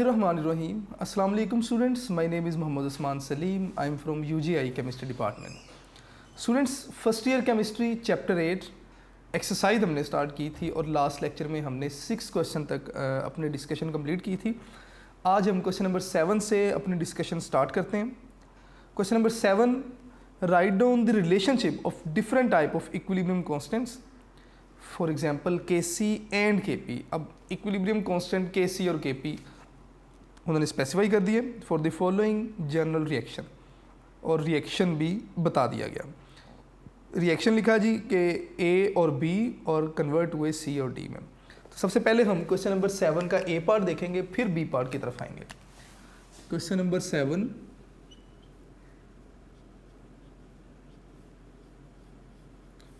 बिस्मिल्लाहिर्रहमानिर्रहीम। अस्सलाम वालेकुम students, my name is Mohammad Usman Salim. I am from UGI chemistry department. Students, first year chemistry chapter 8 exercise हमने start की थी और लास्ट लेक्चर में हमने 6 क्वेश्चन तक अपनी डिस्कशन कंप्लीट की थी। आज हम क्वेश्चन नंबर 7 से अपनी डिस्कशन स्टार्ट करते हैं। Question number 7, write down the relationship of different type of equilibrium constants, for example के सी एंड के पी। अब इक्विलिब्रियम कांस्टेंट के सी और के पी उन्होंने स्पेसिफाई कर दिए for the following general reaction, और रिएक्शन भी बता दिया गया। रिएक्शन लिखा जी कि ए और बी और कन्वर्ट हुए सी और डी में। तो सबसे पहले हम क्वेश्चन नंबर 7 का ए पार्ट देखेंगे, फिर बी पार्ट की तरफ आएंगे। क्वेश्चन नंबर 7,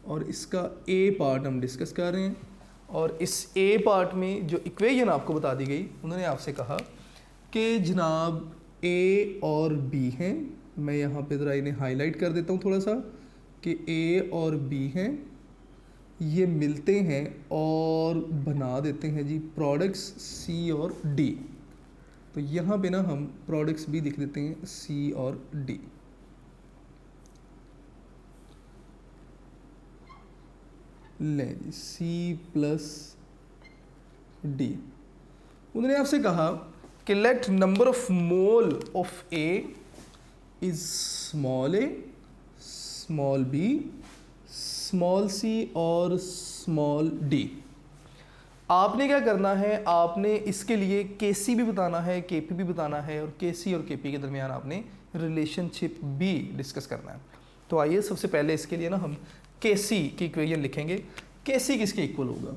और इसका ए पार्ट हम डिस्कस कर रहे हैं। और इस ए पार्ट में जो इक्वेशन आपको बता दी गई, उन्होंने आपसे कहा कि जनाब ए और बी हैं। मैं यहाँ पे ज़रा इन्हें हाईलाइट कर देता हूँ थोड़ा सा कि ए और बी हैं, ये मिलते हैं और बना देते हैं जी प्रोडक्ट्स सी और डी। तो यहाँ पे ना हम प्रोडक्ट्स भी लिख देते हैं सी और डी। लें जी सी प्लस डी। उन्होंने आपसे कहा कि let number of mole of A is small a, small b, small c और स्मॉल डी। आपने क्या करना है, आपने इसके लिए के सी भी बताना है, के पी भी बताना है, और के सी और के पी के दरमियान आपने रिलेशनशिप भी डिस्कस करना है। तो आइए सबसे पहले इसके लिए ना हम के सी की इक्वेशन लिखेंगे। के सी किसके इक्वल होगा?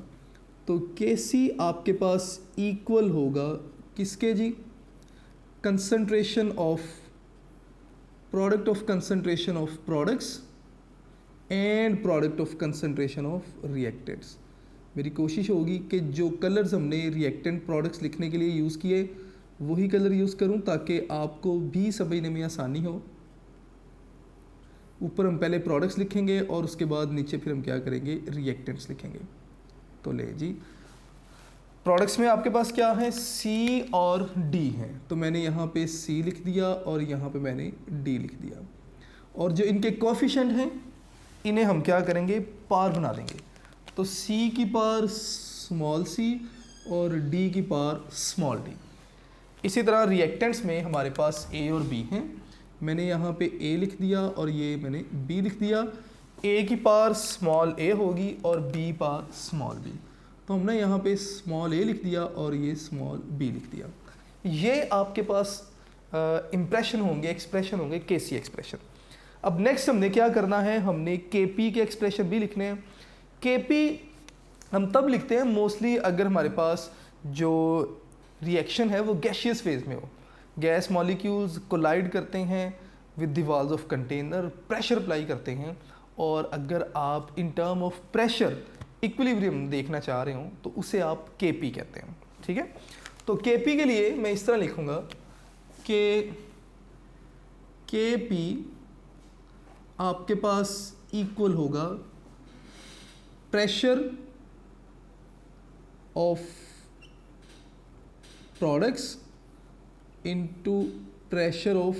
तो के सी आपके पास इक्वल होगा किसके जी? Concentration of product of concentration of products and product of concentration of reactants. मेरी कोशिश होगी कि जो कलर्स हमने रिएक्टेंट प्रोडक्ट्स लिखने के लिए यूज़ किए वही कलर यूज़ करूं ताकि आपको भी समझने में आसानी हो। ऊपर हम पहले प्रोडक्ट्स लिखेंगे और उसके बाद नीचे फिर हम क्या करेंगे, रिएक्टेंट्स लिखेंगे। तो ले जी, प्रोडक्ट्स में आपके पास क्या है, सी और डी है। तो मैंने यहाँ पे सी लिख दिया और यहाँ पे मैंने डी लिख दिया। और जो इनके कोएफिशिएंट हैं इन्हें हम क्या करेंगे, पावर बना देंगे। तो सी की पावर स्मॉल सी और डी की पावर स्मॉल डी। इसी तरह रिएक्टेंट्स में हमारे पास ए और बी हैं। मैंने यहाँ पे ए लिख दिया और ये मैंने बी लिख दिया। ए की पावर स्मॉल ए होगी और बी पावर स्मॉल बी। तो हमने यहाँ पे स्मॉल ए लिख दिया और ये स्मॉल बी लिख दिया। ये आपके पास इम्प्रेशन होंगे, एक्सप्रेशन होंगे, के सी एक्सप्रेशन। अब नेक्स्ट हमने क्या करना है, हमने के पी के एक्सप्रेशन भी लिखने हैं। के पी हम तब लिखते हैं मोस्टली अगर हमारे पास जो रिएक्शन है वो गैसियस फेज में हो। गैस मॉलिक्यूल्स कोलाइड करते हैं with the walls of container, pressure apply करते हैं, और अगर आप in term of pressure equilibrium देखना चाह रहे हो तो उसे आप के पी कहते हैं। ठीक है, तो के पी के लिए मैं इस तरह लिखूँगा कि के पी आपके पास इक्वल होगा pressure of products into pressure of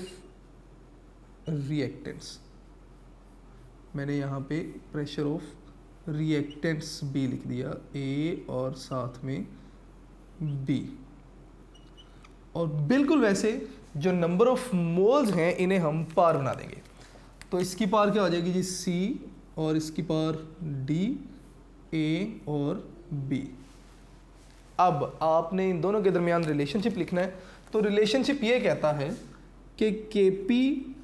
reactants. मैंने यहाँ पे प्रेशर ऑफ रिएक्टेंट्स बी लिख दिया, ए और साथ में बी। और बिल्कुल वैसे जो नंबर ऑफ मोल्स हैं इन्हें हम पावर बना देंगे। तो इसकी पावर क्या हो जाएगी जी, सी, और इसकी पावर डी, ए और बी। अब आपने इन दोनों के दरमियान रिलेशनशिप लिखना है। तो रिलेशनशिप ये कहता है कि के P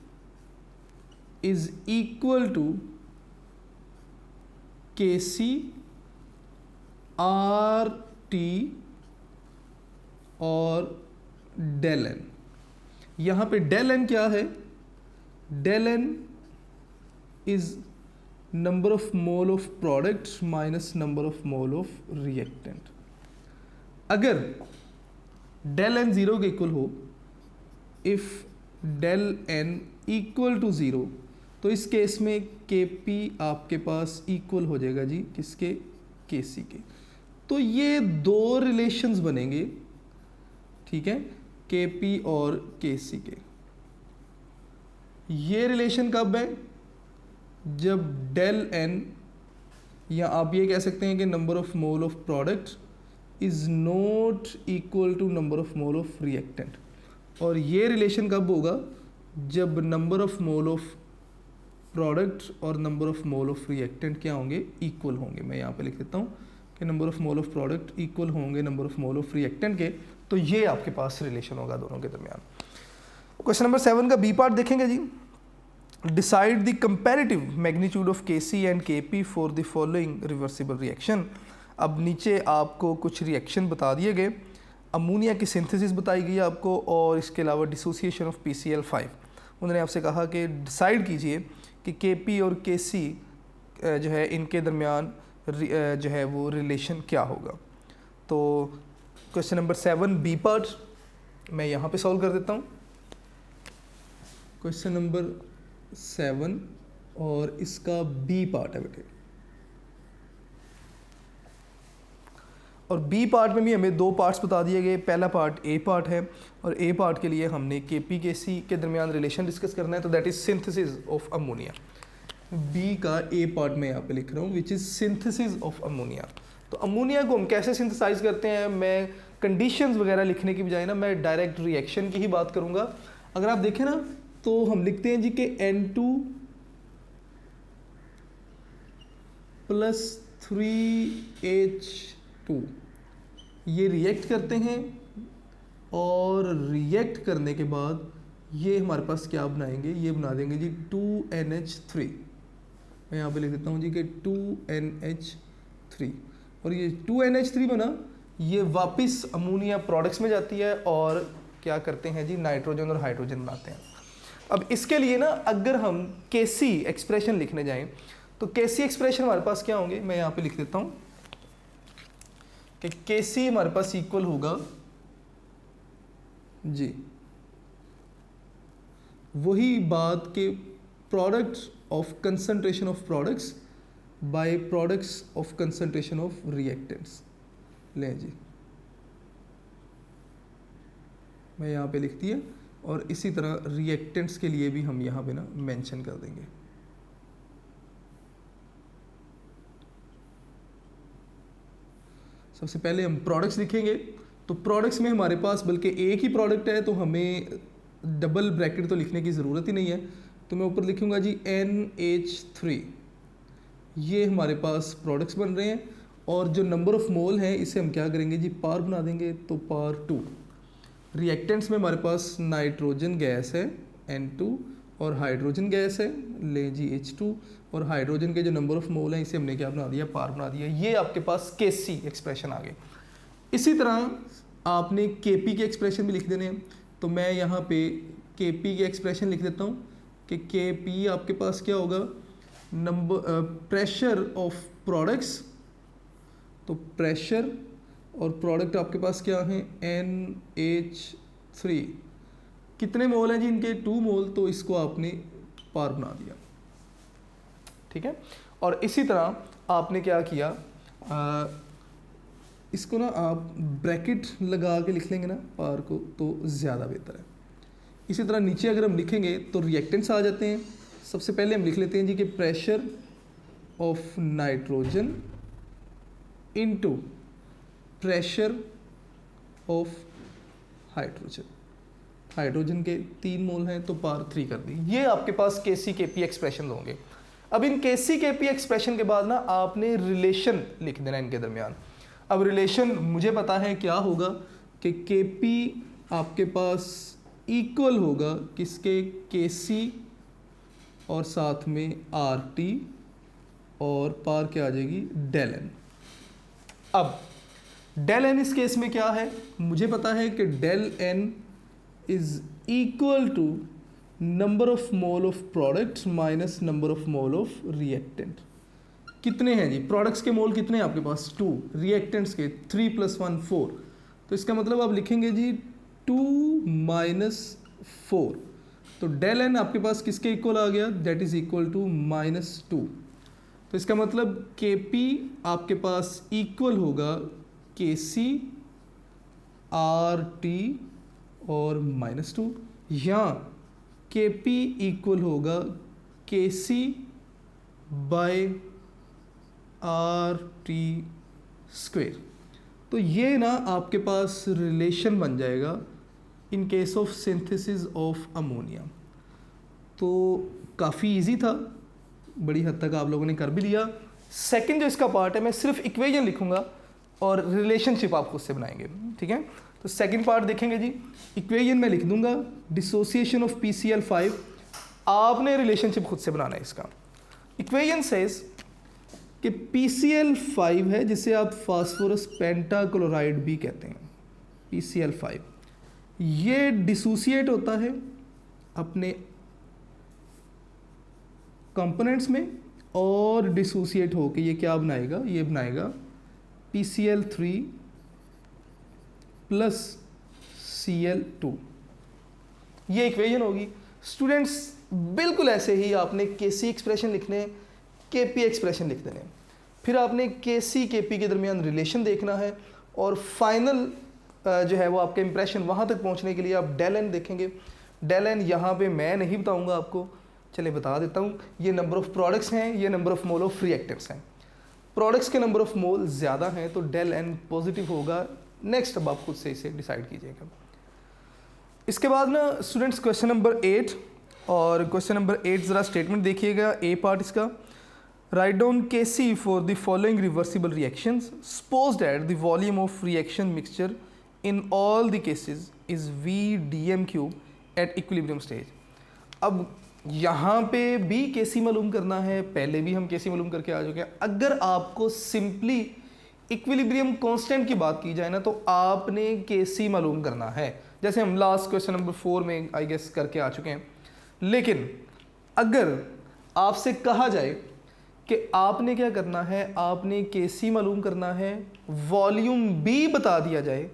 is equal to K C R T और डेल एन। यहाँ पे डेल एन क्या है, del N is number of mole of product minus number of mole of reactant. अगर डेल एन ज़ीरो के इक्वल हो, if del N equal to zero, तो इस केस में के पी आपके पास इक्वल हो जाएगा जी किसके, के सी के। तो ये दो रिलेशंस बनेंगे ठीक है, के पी और के सी के। ये रिलेशन कब है? जब डेल एन, या आप ये कह सकते हैं कि number of mole of product is not equal to number of mole of reactant. और ये रिलेशन कब होगा? जब number of mole of product और number of mole of reactant क्या होंगे? इक्वल होंगे। मैं यहाँ पे लिख देता हूँ कि number of mole of product equal होंगे number of mole of reactant के। तो ये आपके पास रिलेशन होगा दोनों के दरमियान। क्वेश्चन नंबर 7 का बी पार्ट देखेंगे जी। Decide the comparative magnitude of K C and K P for the following reversible reaction. अब नीचे आपको कुछ रिएक्शन बता दिए गए, अमोनिया की सिंथेसिस बताई गई है आपको, और इसके अलावा डिसोसिएशन ऑफ PCl5। उन्होंने आपसे कहा कि डिसाइड कीजिए कि के पी और के सी जो है इनके दरमियान जो है वो रिलेशन क्या होगा। तो क्वेश्चन नंबर 7 बी पार्ट मैं यहाँ पे सॉल्व कर देता हूँ। क्वेश्चन नंबर 7 और इसका बी पार्ट है बेटे। और बी पार्ट में भी हमें 2 पार्ट्स बता दिए गए। पहला पार्ट ए पार्ट है, और ए पार्ट के लिए हमने के पी के सी के दरमियान रिलेशन डिस्कस करना है, तो that is synthesis of ammonia. B का ए पार्ट में यहाँ पे लिख रहा हूँ, which is synthesis of ammonia. तो अमोनिया को हम कैसे सिंथेसाइज करते हैं, मैं कंडीशंस वगैरह लिखने की बजाय ना मैं डायरेक्ट रिएक्शन की ही बात करूँगा। अगर आप देखें ना तो हम लिखते हैं जी कि N2 + 3H2 ये रिएक्ट करते हैं, और रिएक्ट करने के बाद ये हमारे पास क्या बनाएंगे? ये बना देंगे जी 2NH3। मैं यहाँ पे लिख देता हूँ जी कि 2NH3, और ये 2NH3 बना, ये वापस अमोनिया प्रोडक्ट्स में जाती है और क्या करते हैं जी? नाइट्रोजन और हाइड्रोजन बनाते हैं। अब इसके लिए ना अगर हम केसी एक्सप्रेशन लिखने जाएं तो केसी एक्सप्रेशन हमारे पास क्या होंगे? मैं यहाँ पे लिख देता हूँ कि केसी हमारे पास इक्वल होगा जी वही बात के products of concentration of products by products of concentration of reactants. लें जी, मैं यहाँ पे लिख दिया, और इसी तरह रिएक्टेंट्स के लिए भी हम यहाँ पे ना मेंशन कर देंगे। सबसे पहले हम प्रोडक्ट्स लिखेंगे, तो प्रोडक्ट्स में हमारे पास बल्कि एक ही प्रोडक्ट है, तो हमें डबल ब्रैकेट तो लिखने की ज़रूरत ही नहीं है। तो मैं ऊपर लिखूंगा जी NH3, ये हमारे पास प्रोडक्ट्स बन रहे हैं, और जो नंबर ऑफ मोल है इसे हम क्या करेंगे जी? पार बना देंगे, तो पार 2। रिएक्टेंट्स में हमारे पास नाइट्रोजन गैस है N2, और हाइड्रोजन गैस है ले जी H2, और हाइड्रोजन के जो नंबर ऑफ मोल हैं इसे हमने क्या बना दिया? पार बना दिया। ये आपके पास केसी एक्सप्रेशन आ गए। इसी तरह आपने केपी के एक्सप्रेशन भी लिख देने हैं, तो मैं यहाँ पे केपी के एक्सप्रेशन लिख देता हूँ कि केपी आपके पास क्या होगा? नंबर प्रेशर ऑफ प्रोडक्ट्स, तो प्रेशर और प्रोडक्ट आपके पास क्या है? NH3। कितने मोल हैं जी इनके? 2 मोल, तो इसको आपने पार बना दिया। ठीक है, और इसी तरह आपने क्या किया? इसको ना आप ब्रैकेट लगा के लिख लेंगे ना पार को, तो ज़्यादा बेहतर है। इसी तरह नीचे अगर हम लिखेंगे तो रिएक्टेंट्स आ जाते हैं। सबसे पहले हम लिख लेते हैं जी कि pressure of nitrogen into pressure of hydrogen. Hydrogen के 3 मोल हैं, तो पार 3 कर दी। ये आपके पास केसी केपी एक्सप्रेशन होंगे। अब इन केसी केपी एक्सप्रेशन के बाद ना आपने रिलेशन लिख देना इनके दरमियान। अब रिलेशन मुझे पता है क्या होगा कि केपी आपके पास इक्वल होगा किसके? केसी और साथ में RT, और पार क्या आ जाएगी? Del N. अब डेल एन इस केस में क्या है? मुझे पता है कि del N is equal to number of mole of products minus number of mole of reactant. कितने हैं जी? प्रोडक्ट्स के मोल कितने हैं आपके पास? 2, रिएक्टेंट्स के 3 + 1 4। तो इसका मतलब आप लिखेंगे जी 2 - 4। तो डेल एन आपके पास किसके इक्वल आ गया? That is equal to -2। तो इसका मतलब के पी आपके पास इक्वल होगा के सी RT और -2, या KP इक्वल होगा KC बाय RT स्क्वेयर। तो ये ना आपके पास रिलेशन बन जाएगा in case of synthesis of ammonia. तो काफ़ी इजी था, बड़ी हद तक आप लोगों ने कर भी लिया। सेकंड जो इसका पार्ट है, मैं सिर्फ इक्वेशन लिखूंगा और रिलेशनशिप आप खुद से बनाएंगे, ठीक है। तो सेकंड पार्ट देखेंगे जी, इक्वेशन मैं लिख दूंगा डिसोसिएशन ऑफ PCl5, आपने रिलेशनशिप खुद से बनाना है इसका। इक्वेशन सेज कि PCl5 है जिसे आप फास्फोरस पेंटाक्लोराइड भी कहते हैं, PCl5, ये डिसोसिएट होता है अपने कंपोनेंट्स में और डिसोसिएट होके ये क्या बनाएगा, ये बनाएगा PCl3 प्लस Cl2। ये इक्वेशन होगी। स्टूडेंट्स बिल्कुल ऐसे ही आपने Kc एक्सप्रेशन लिखने, Kp एक्सप्रेशन लिख देने, फिर आपने Kc Kp के दरमियान रिलेशन देखना है, और फाइनल जो है वो आपके इंप्रेशन, वहाँ तक पहुँचने के लिए आप del n देखेंगे। del n यहाँ पे मैं नहीं बताऊँगा आपको, चलिए बता देता हूँ। ये नंबर ऑफ प्रोडक्ट्स हैं, ये number of mole of reactants हैं। प्रोडक्ट्स के नंबर ऑफ मोल ज़्यादा हैं तो del n पॉजिटिव होगा। नेक्स्ट अब आप खुद से इसे डिसाइड कीजिएगा। इसके बाद ना स्टूडेंट्स क्वेश्चन नंबर 8, और क्वेश्चन नंबर 8 ज़रा स्टेटमेंट देखिएगा, ए पार्ट इसका। Write down Kc for the following reversible reactions, suppose that the volume of reaction mixture in all the cases is VDM³ at equilibrium stage. अब यहाँ पे भी Kc मालूम करना है, पहले भी हम Kc मालूम करके आ चुके हैं। अगर आपको सिंपली इक्विलिब्रियम कांस्टेंट की बात की जाए ना, तो आपने Kc मालूम करना है, जैसे हम लास्ट क्वेश्चन नंबर 4 में आई गेस करके आ चुके हैं। लेकिन अगर आपसे कहा जाए कि आपने क्या करना है, आपने Kc मालूम करना है, वॉल्यूम भी बता दिया जाए,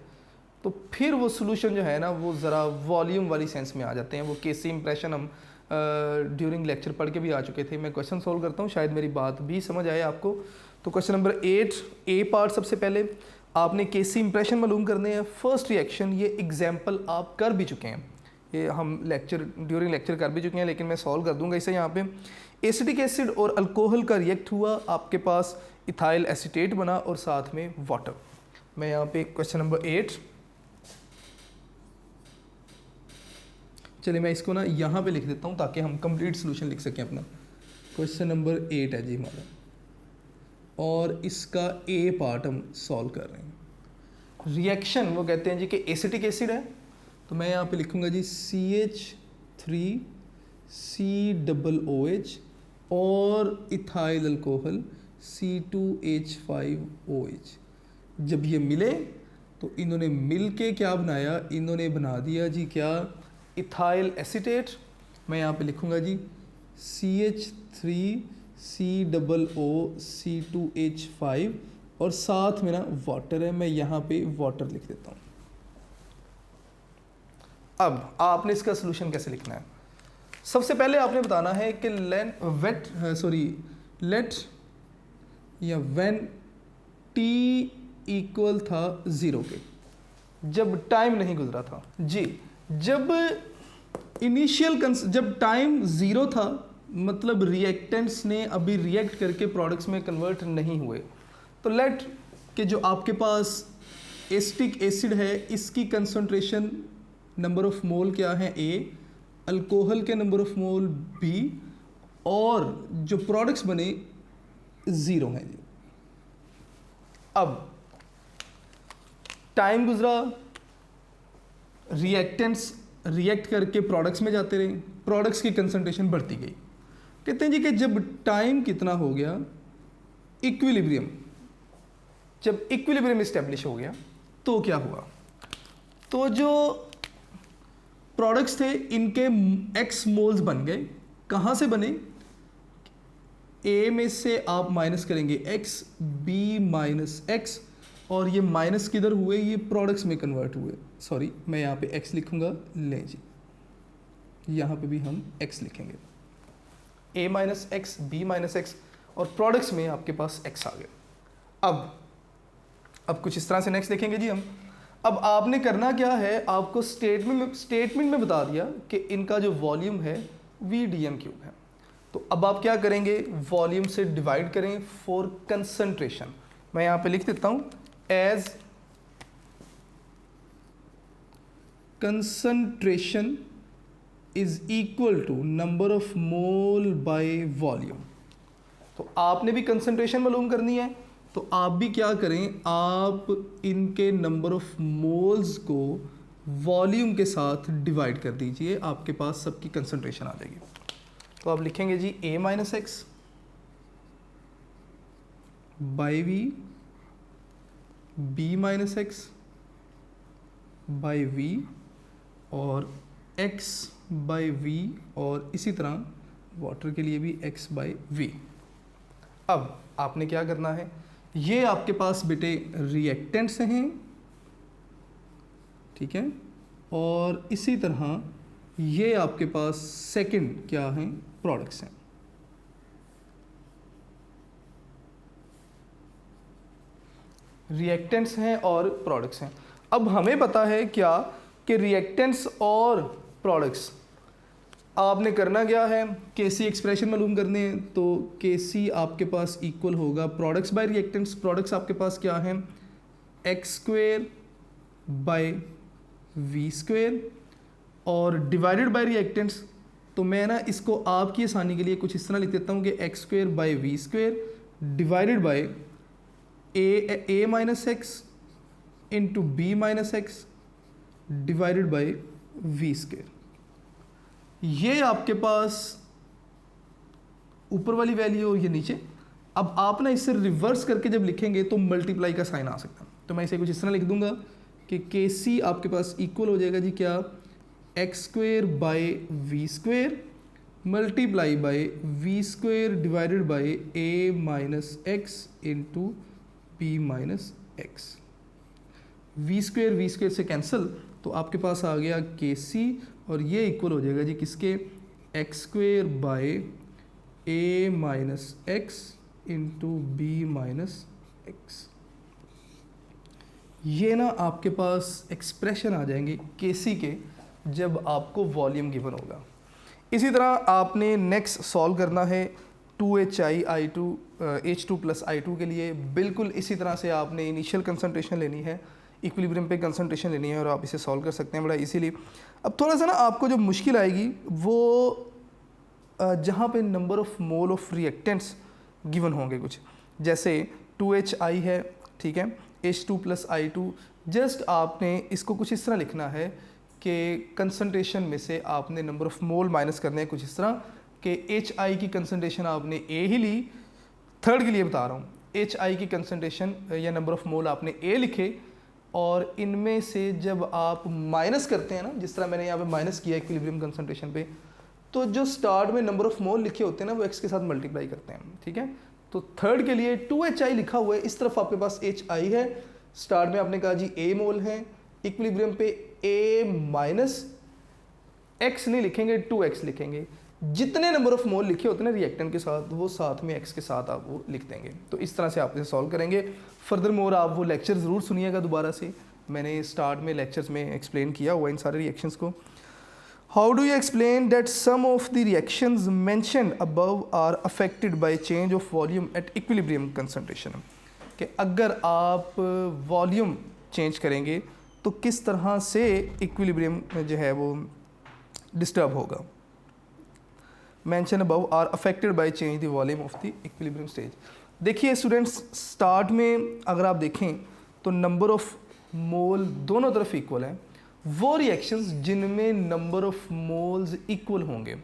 तो फिर वो सोल्यूशन जो है ना वो ज़रा वॉल्यूम वाली सेंस में आ जाते हैं। वो Kc इंप्रेशन हम ड्यूरिंग लेक्चर पढ़ के भी आ चुके थे। मैं क्वेश्चन सॉल्व करता हूँ, शायद मेरी बात भी समझ आए आपको। तो क्वेश्चन नंबर 8 ए पार्ट, सबसे पहले आपने Kc इंप्रेशन मालूम करने हैं। फर्स्ट रिएक्शन, ये एग्जाम्पल आप कर भी चुके हैं, ये हम ड्यूरिंग लेक्चर कर भी चुके हैं, लेकिन मैं सॉल्व कर दूंगा इसे। यहाँ पे एसिटिक एसिड और अल्कोहल का रिएक्ट हुआ, आपके पास इथाइल एसीटेट बना और साथ में वाटर। मैं यहाँ पे क्वेश्चन नंबर 8, चलिए मैं इसको ना यहाँ पे लिख देता हूँ ताकि हम कंप्लीट सोल्यूशन लिख सकें अपना। क्वेश्चन नंबर 8 है जी हमारा, और इसका ए पार्ट हम सॉल्व कर रहे हैं। रिएक्शन वो कहते हैं जी कि एसिटिक एसिड है, तो मैं यहाँ पे लिखूँगा जी CH3COOH और इथाइल अल्कोहल C2H5OH। जब ये मिले तो इन्होंने मिल के क्या बनाया, इन्होंने बना दिया जी क्या, इथाइल एसीटेट। मैं यहाँ पे लिखूँगा जी CH3COOC2H5 और साथ में ना वाटर है, मैं यहाँ पे वाटर लिख देता हूँ। अब आपने इसका सोल्यूशन कैसे लिखना है, सबसे पहले आपने बताना है कि लेट या व्हेन T इक्वल था 0 के, जब टाइम नहीं गुजरा था जी, जब जब टाइम 0 था, मतलब रिएक्टेंट्स ने अभी रिएक्ट करके प्रोडक्ट्स में कन्वर्ट नहीं हुए, तो लेट कि जो आपके पास एसिटिक एसिड है इसकी कंसंट्रेशन नंबर ऑफ मोल क्या है A, अल्कोहल के नंबर ऑफ मोल B, और जो प्रोडक्ट्स बने 0 हैं जी। अब टाइम गुजरा, रिएक्टेंट्स रिएक्ट करके प्रोडक्ट्स में जाते रहे, प्रोडक्ट्स की कंसंट्रेशन बढ़ती गई। कहते हैं जी कि जब टाइम कितना हो गया, इक्विलिब्रियम, जब इक्विलिब्रियम इस्टेब्लिश हो गया तो क्या हुआ, तो जो प्रोडक्ट्स थे इनके x मोल्स बन गए। कहाँ से बने, A में से आप माइनस करेंगे x, B माइनस x, और ये माइनस किधर हुए, ये प्रोडक्ट्स में कन्वर्ट हुए। सॉरी, मैं यहाँ पे x लिखूँगा, ले जी यहाँ पे भी हम x लिखेंगे, A minus x, B minus x, और प्रोडक्ट्स में आपके पास x आ गया। अब कुछ इस तरह से नेक्स्ट देखेंगे जी हम। अब आपने करना क्या है, आपको स्टेटमेंट में बता दिया कि इनका जो वॉल्यूम है VDM³ है। तो अब आप क्या करेंगे, वॉल्यूम से डिवाइड करें फॉर कंसंट्रेशन। मैं यहाँ पे लिख देता हूँ as concentration is equal to number of mole by volume. तो आपने भी कंसंट्रेशन मालूम करनी है, तो आप भी क्या करें, आप इनके नंबर ऑफ मोल्स को वॉल्यूम के साथ डिवाइड कर दीजिए, आपके पास सबकी कंसंट्रेशन आ जाएगी। तो आप लिखेंगे जी A minus X by V, B minus X by V और x बाई वी, और इसी तरह वाटर के लिए भी x बाई वी। अब आपने क्या करना है, ये आपके पास बेटे रिएक्टेंट्स हैं, ठीक है, और इसी तरह ये आपके पास सेकंड क्या हैं, प्रोडक्ट्स हैं। रिएक्टेंट्स हैं और प्रोडक्ट्स हैं। अब हमें पता है क्या कि रिएक्टेंट्स और प्रोडक्ट्स, आपने करना क्या है, केसी एक्सप्रेशन मालूम करने हैं, तो केसी आपके पास इक्वल होगा प्रोडक्ट्स बाय रिएक्टेंट्स। प्रोडक्ट्स आपके पास क्या है, x² बाय v², और डिवाइडेड बाय रिएक्टेंट्स। तो मैं ना इसको आपकी आसानी के लिए कुछ इस तरह लिख देता हूँ कि x² by v² divided by a minus X into b minus X divided by v²। ये आपके पास ऊपर वाली वैल्यू और ये नीचे। अब आप ना इसे रिवर्स करके जब लिखेंगे तो मल्टीप्लाई का साइन आ सकता है। तो मैं इसे कुछ इस तरह लिख दूंगा कि KC आपके पास इक्वल हो जाएगा जी क्या, x² by v² multiply by v² divided by a minus X into b minus X. v² से कैंसिल, तो आपके पास आ गया KC, और ये इक्वल हो जाएगा जी किसके, x² by a minus X into B minus X. ये ना आपके पास एक्सप्रेशन आ जाएंगे KC के जब आपको वॉल्यूम गिवन होगा। इसी तरह आपने नेक्स्ट सॉल्व करना है 2HI H2 प्लस I2 के लिए। बिल्कुल इसी तरह से आपने इनिशियल कंसंट्रेशन लेनी है, इक्विलिब्रियम पे कंसंट्रेशन लेनी है, और आप इसे सॉल्व कर सकते हैं बड़ा इजीली। अब थोड़ा सा ना आपको जो मुश्किल आएगी वो जहाँ पे number of mole of reactants given होंगे कुछ, जैसे 2HI है, ठीक है, H2 प्लस I2। जस्ट आपने इसको कुछ इस तरह लिखना है कि कंसंट्रेशन में से आपने नंबर ऑफ मोल माइनस करने हैं कुछ इस तरह कि HI की कंसंट्रेशन आपने A ही ली, थर्ड के लिए बता रहा हूँ, HI की कंसंट्रेशन या नंबर ऑफ मोल आपने A लिखे, और इनमें से जब आप माइनस करते हैं ना, जिस तरह मैंने यहाँ पे माइनस किया इक्विलिब्रियम कंसंट्रेशन पे, तो जो स्टार्ट में नंबर ऑफ मोल लिखे होते हैं ना वो x के साथ मल्टीप्लाई करते हैं, ठीक है। तो थर्ड के लिए 2HI लिखा हुआ है, इस तरफ आपके पास HI है, स्टार्ट में आपने कहा जी A मोल है, इक्विलिब्रियम पे A माइनस एक्स नहीं लिखेंगे, 2x लिखेंगे। जितने नंबर ऑफ मोल लिखे होते हैं ना रिएक्टेंट के साथ, वो साथ में x के साथ आप वो लिख देंगे। तो इस तरह से आप इसे सॉल्व करेंगे। फर्दर मोर आप वो लेक्चर ज़रूर सुनिएगा दोबारा से, मैंने स्टार्ट में लेक्चर्स में एक्सप्लेन किया हुआ इन सारे रिएक्शंस को। How do you explain that some of the reactions mentioned above are affected by change of volume at equilibrium concentration, कि अगर आप वॉल्यूम चेंज करेंगे तो किस तरह से इक्विलिब्रियम जो है वो डिस्टर्ब होगा। Mention above are affected by change the volume of the equilibrium stage. देखिए स्टूडेंट्स, स्टार्ट में अगर आप देखें तो नंबर ऑफ मोल दोनों तरफ इक्वल है। वो रिएक्शंस जिनमें नंबर ऑफ मोल्स इक्वल होंगे,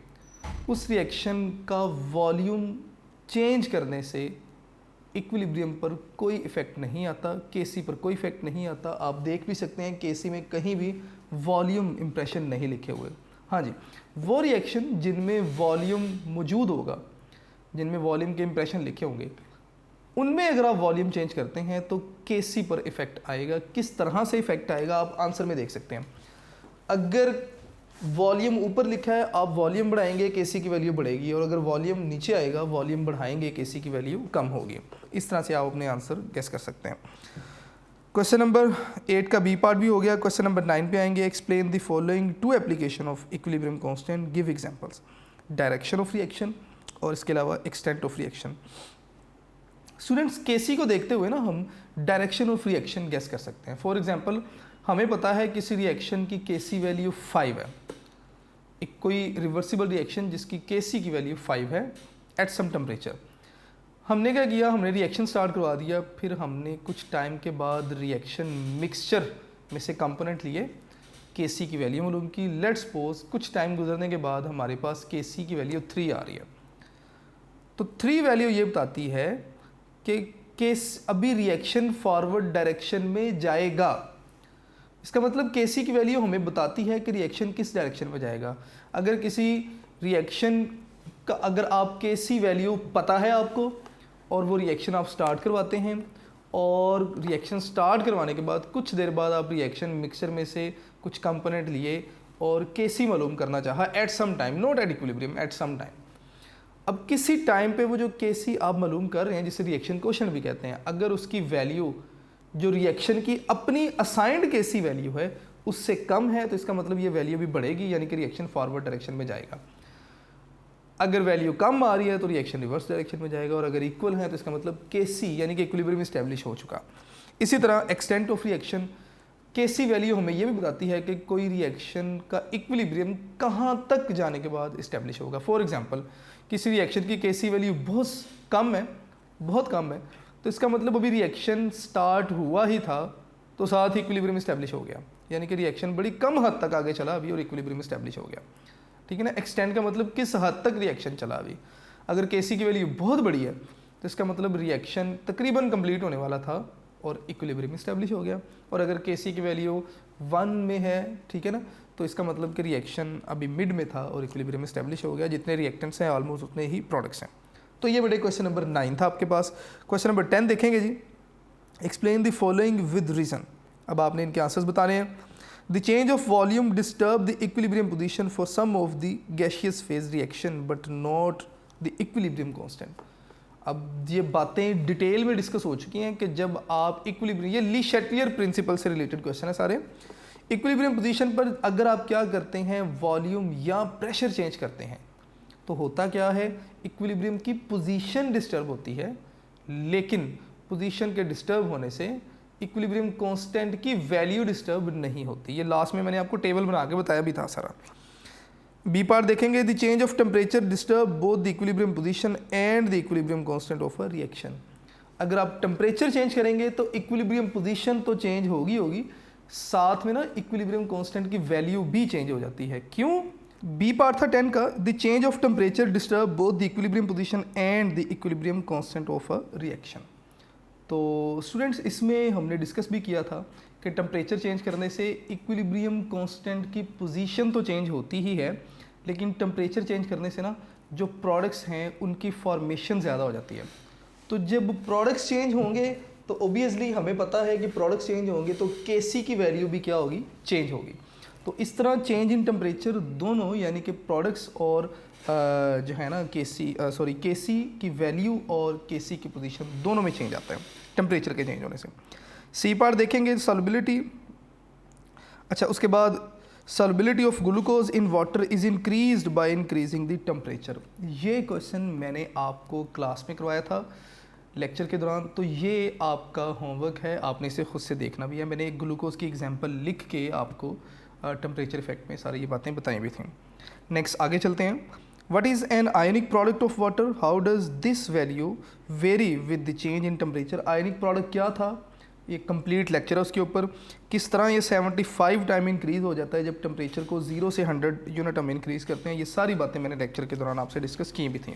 उस रिएक्शन का वॉल्यूम चेंज करने से इक्विलिब्रियम पर कोई इफ़ेक्ट नहीं आता, केसी पर कोई इफ़ेक्ट नहीं आता। आप देख भी सकते हैं केसी में कहीं भी वॉल्यूम इंप्रेशन नहीं लिखे हुए। हाँ जी, वो रिएक्शन जिनमें वॉल्यूम मौजूद होगा, जिनमें वॉल्यूम के इंप्रेशन लिखे होंगे, उनमें अगर आप वॉल्यूम चेंज करते हैं तो केसी पर इफ़ेक्ट आएगा। किस तरह से इफ़ेक्ट आएगा आप आंसर में देख सकते हैं। अगर वॉल्यूम ऊपर लिखा है, आप वॉल्यूम बढ़ाएंगे केसी की वैल्यू बढ़ेगी, और अगर वॉल्यूम नीचे आएगा, वॉल्यूम बढ़ाएंगे केसी की वैल्यू कम होगी। इस तरह से आप अपने आंसर गेस कर सकते हैं। क्वेश्चन नंबर 8 का बी पार्ट भी हो गया। क्वेश्चन नंबर 9 पे आएंगे। Explain the following to application of equilibrium constant, give examples. Direction of reaction और इसके अलावा extent of reaction. Students KC को देखते हुए ना हम डायरेक्शन ऑफ रिएक्शन गेस कर सकते हैं। फॉर एग्जांपल हमें पता है किसी रिएक्शन की केसी वैल्यू 5 है, एक कोई रिवर्सिबल रिएक्शन जिसकी केसी की वैल्यू 5 है एट सम टेम्परेचर। हमने क्या किया, हमने रिएक्शन स्टार्ट करवा दिया, फिर हमने कुछ टाइम के बाद रिएक्शन मिक्सचर में से कंपोनेंट लिए, केसी की वैल्यू मालूम की। लेट्स सपोज कुछ टाइम गुजरने के बाद हमारे पास केसी की वैल्यू 3 आ रही है। तो 3 वैल्यू ये बताती है कि केस अभी रिएक्शन फॉरवर्ड डायरेक्शन में जाएगा। इसका मतलब केसी की वैल्यू हमें बताती है कि रिएक्शन किस डायरेक्शन में जाएगा। अगर किसी रिएक्शन का अगर आप केसी वैल्यू पता है आपको और वो रिएक्शन आप स्टार्ट करवाते हैं और रिएक्शन स्टार्ट करवाने के बाद कुछ देर बाद आप रिएक्शन मिक्सचर में से कुछ कंपोनेंट लिए और केसी मालूम करना चाहा at some time, not at equilibrium, at some time. अब किसी टाइम पे वो जो केसी आप मालूम कर रहे हैं जिसे रिएक्शन क्वोशिएंट भी कहते हैं, अगर उसकी वैल्यू जो रिएक्शन की अपनी असाइंड केसी वैल्यू है उससे कम है तो इसका मतलब ये वैल्यू भी बढ़ेगी, यानी कि रिएक्शन फॉरवर्ड डायरेक्शन में जाएगा। अगर वैल्यू कम आ रही है तो रिएक्शन रिवर्स डायरेक्शन में जाएगा, और अगर इक्वल है तो इसका मतलब केसी यानी कि इक्विलिब्रियम इस्टेब्लिश हो चुका। इसी तरह extent of reaction, KC value हमें यह भी बताती है कि कोई रिएक्शन का इक्विलिब्रियम कहाँ तक जाने के बाद इस्टेब्लिश होगा। फॉर एग्जांपल किसी रिएक्शन की केसी वैल्यू बहुत कम है, तो इसका मतलब अभी रिएक्शन स्टार्ट हुआ ही था तो साथ ही इक्विलिब्रियम इस्टेब्लिश हो गया, यानी कि रिएक्शन बड़ी कम हद तक आगे चला अभी और इक्विलिब्रियम इस्टेब्लिश हो गया। ठीक है ना। एक्सटेंड का मतलब किस हद तक रिएक्शन चला अभी। अगर केसी की वैल्यू बहुत बड़ी है तो इसका मतलब रिएक्शन तकरीबन कंप्लीट होने वाला था और इक्विलिब्रियम इस्टेब्लिश हो गया। और अगर केसी की वैल्यू 1 में है, ठीक है ना, तो इसका मतलब कि रिएक्शन अभी मिड में था और इक्विलिब्रियम इस्टेब्लिश हो गया। जितने रिएक्टेंट्स हैं ऑलमोस्ट उतने ही प्रोडक्ट्स हैं। तो ये बेटे क्वेश्चन नंबर 9 था आपके पास। क्वेश्चन नंबर 10 देखेंगे जी। Explain the following with reason. अब आपने इनके आंसर्स बताने हैं। The change of volume disturb the equilibrium position for some of the gaseous phase reaction but not the equilibrium constant. अब ये बातें डिटेल में डिस्कस हो चुकी हैं कि जब आप इक्विलिब्रियम, ये ली शैटलियर प्रिंसिपल से रिलेटेड क्वेश्चन है सारे। इक्विलिब्रियम पोजीशन पर अगर आप क्या करते हैं, वॉल्यूम या प्रेशर चेंज करते हैं तो होता क्या है, इक्विलिब्रियम की पोजीशन डिस्टर्ब होती है, लेकिन पोजीशन के डिस्टर्ब होने से इक्विलिब्रियम कांस्टेंट की वैल्यू डिस्टर्ब नहीं होती। ये लास्ट में मैंने आपको टेबल बना के बताया भी था सारा। बी पार्ट देखेंगे। The change of temperature disturb both the equilibrium position and the equilibrium constant of a reaction. अगर आप टेम्परेचर चेंज करेंगे तो इक्विलिब्रियम पोजीशन तो चेंज होगी, साथ में ना इक्विलिब्रियम कांस्टेंट की वैल्यू भी चेंज हो जाती है। क्यों? बी पार्ट था 10 का। The change of temperature disturb both the equilibrium position and the equilibrium constant of a reaction. तो स्टूडेंट्स इसमें हमने डिस्कस भी किया था कि टेम्परेचर चेंज करने से इक्विलिब्रियम कांस्टेंट की पोजीशन तो चेंज होती ही है, लेकिन टेम्परेचर चेंज करने से ना जो प्रोडक्ट्स हैं उनकी फॉर्मेशन ज़्यादा हो जाती है। तो जब प्रोडक्ट्स चेंज होंगे तो ओबियसली हमें पता है कि प्रोडक्ट्स चेंज होंगे तो केसी की वैल्यू भी क्या होगी, चेंज होगी। तो इस तरह चेंज इन टेम्परेचर दोनों, यानी कि प्रोडक्ट्स और जो है ना केसी की वैल्यू और केसी की पोजीशन दोनों में चेंज आता है टेम्परेचर के चेंज होने से। सी पार्ट देखेंगे सॉल्युबिलिटी। अच्छा, उसके बाद solubility of glucose in water is increased by increasing the temperature. ये क्वेश्चन मैंने आपको क्लास में करवाया था लेक्चर के दौरान, तो ये आपका होमवर्क है, आपने इसे खुद से देखना भी है। मैंने एक ग्लूकोज की एग्जांपल लिख के आपको टेम्परेचर इफेक्ट में सारी ये बातें बताई भी थी। नेक्स्ट आगे चलते हैं। What is an ionic product of water? How does this value vary with the change in temperature? Ionic product क्या था, ये कंप्लीट लेक्चर है उसके ऊपर। किस तरह ये 75 टाइम इंक्रीज़ हो जाता है जब टेम्परेचर को 0 से 100 यूनिट हम इंक्रीज़ करते हैं। ये सारी बातें मैंने लेक्चर के दौरान आपसे डिस्कस की भी थी।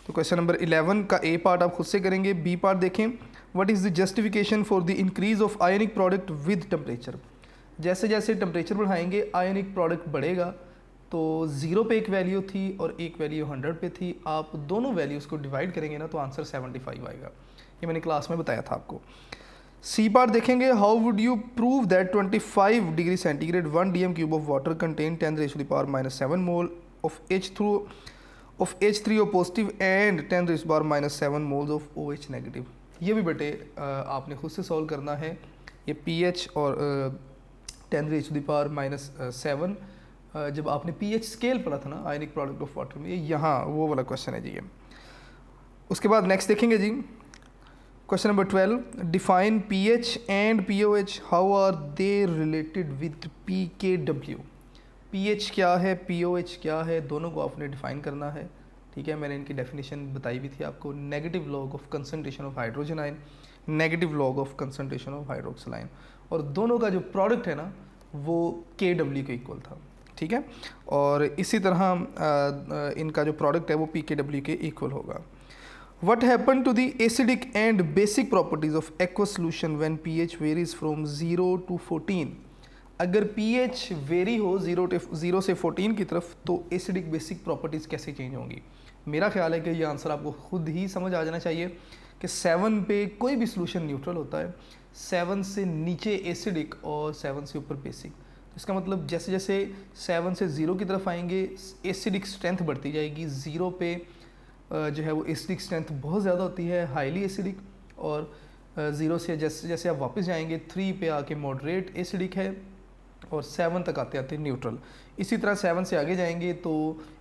तो क्वेश्चन नंबर 11 का ए पार्ट आप खुद से करेंगे। बी पार्ट देखें। What is the justification for the increase of ionic product with temperature? जैसे जैसे टेम्परेचर बढ़ाएंगे आयनिक प्रोडक्ट बढ़ेगा। तो 0 पे एक वैल्यू थी और एक वैल्यू 100 पे थी, आप दोनों वैल्यूज़ को डिवाइड करेंगे ना तो आंसर 75 आएगा। ये मैंने क्लास में बताया था आपको। सी पार्ट देखेंगे। How would you prove that 25 degree centigrade 1 dm³ of water contain 10⁻⁻7 mole of H3O positive and 10⁻⁻7 moles of OH negative. ये भी बेटे आपने खुद से सॉल्व करना है। ये pH और 10⁻⁻⁷ जब आपने pH स्केल पढ़ा था ना आयनिक प्रोडक्ट ऑफ वाटर में, यहाँ वो वाला क्वेश्चन है जी ये। उसके बाद नेक्स्ट देखेंगे जी question number 12, define pH and pOH, how are they related with pKw। pH क्या है, pOH क्या है, दोनों को आपने डिफाइन करना है। ठीक है, मैंने इनकी डेफिनेशन बताई भी थी आपको, negative log of concentration of hydrogen ion, negative log of concentration of hydroxyl ion, और दोनों का जो प्रोडक्ट है ना वो KW के इक्वल था। ठीक है, और इसी तरह इनका जो प्रोडक्ट है वो pKw के इक्वल होगा। What happened to the acidic and basic properties of aqueous solution when pH varies from 0 to 14? अगर pH वेरी हो 0 से 14 की तरफ तो एसिडिक बेसिक प्रॉपर्टीज़ कैसे चेंज होंगी? मेरा ख्याल है कि ये आंसर आपको खुद ही समझ आ जाना चाहिए कि 7 पे कोई भी सोल्यूशन न्यूट्रल होता है, 7 से नीचे एसिडिक और 7 से ऊपर बेसिक। तो इसका मतलब जैसे जैसे 7 से 0 की तरफ आएंगे एसिडिक स्ट्रेंथ बढ़ती जाएगी। 0 पे जो है वो एसिडिक स्ट्रेंथ बहुत ज़्यादा होती है, हाईली एसिडिक, और 0 से जैसे जैसे आप वापस जाएंगे 3 पे आके मॉडरेट एसिडिक है, और 7 तक आते आते न्यूट्रल। इसी तरह 7 से आगे जाएंगे तो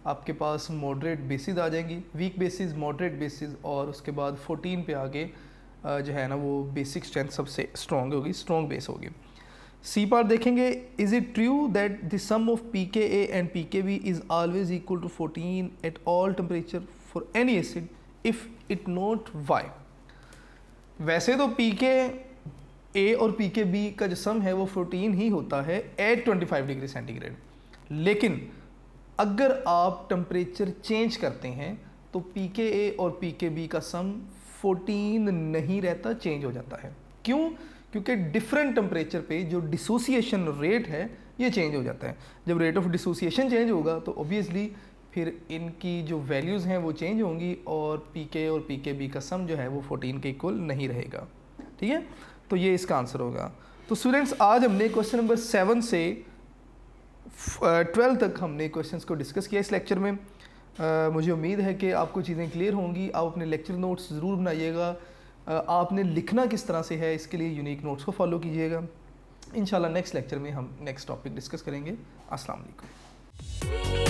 आपके पास मॉडरेट बेसिस आ जाएंगी, वीक बेसिस, मॉडरेट बेसिस, और उसके बाद 14 पे आगे जो है ना वो बेसिक स्ट्रेंथ सबसे स्ट्रॉन्ग होगी, स्ट्रॉन्ग बेस होगी। सी पार्ट देखेंगे, is it true that the sum of pKa and pKb is always equal to 14 at all temperature for any acid, if it not why. वैसे तो pKa और pKb का जो सम है वो 14 ही होता है एट 25 डिग्री सेंटीग्रेड, लेकिन अगर आप टेम्परेचर चेंज करते हैं तो pKa और pKb का सम 14 नहीं रहता, चेंज हो जाता है। क्यों? क्योंकि डिफरेंट टेम्परेचर पे जो डिसोसिएशन रेट है ये चेंज हो जाता है। जब रेट ऑफ डिसोसिएशन चेंज होगा तो ऑब्वियसली फिर इनकी जो वैल्यूज़ हैं वो चेंज होंगी, और pK और pKb का सम जो है वो 14 के इक्वल नहीं रहेगा। ठीक है, तो ये इसका आंसर होगा। तो स्टूडेंट्स, आज हमने क्वेश्चन नंबर 7 से 12 तक हमने क्वेश्चंस को डिस्कस किया इस लेक्चर में। मुझे उम्मीद है कि आपको चीज़ें क्लियर होंगी। आप अपने लेक्चर नोट्स ज़रूर बनाइएगा। आपने लिखना किस तरह से है इसके लिए यूनिक नोट्स को फॉलो कीजिएगा। इंशाल्लाह नेक्स्ट लेक्चर में हम नेक्स्ट टॉपिक डिस्कस करेंगे। अस्सलाम वालेकुम।